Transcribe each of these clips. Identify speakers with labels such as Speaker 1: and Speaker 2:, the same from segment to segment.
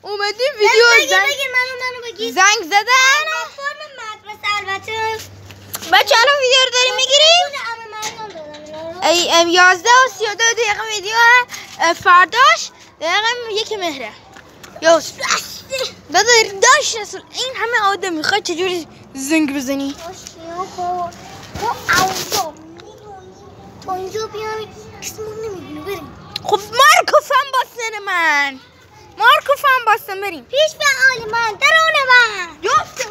Speaker 1: اومدیم ویدیو زنگ زدن. بچه الان ویدیو رو داریم میگیریم. 11 و 32 دقیقه ویدیو فرداش دقیقه 1 مهره. یا داشت رسول این همه آدم میخواد چجوری زنگ بزنی؟ خب مارکوفم باستن من مارکوفم باستن بریم
Speaker 2: پیش به آلمان درونه من
Speaker 1: یافته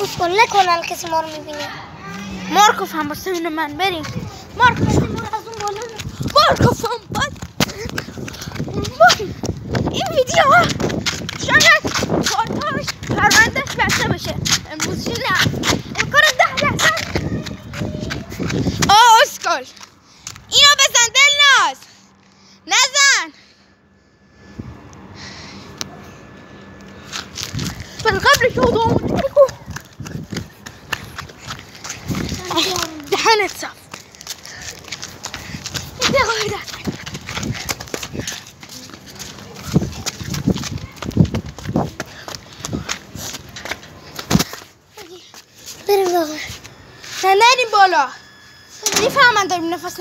Speaker 2: اسکل نکنن کسی ما رو میبینه
Speaker 1: مارکوفم باستن من بریم مارکوفم از اون بالا مارکوفم باستن این ویدیو شاید کارتاش پروندهش بسته بشه امروز نه امکان 10%. اسکل اینو بزن دلناز نزن بالقبل شو ضوء دهنت صف
Speaker 2: بریم بالا
Speaker 1: نه نریم بالا میفهمن داریم نفس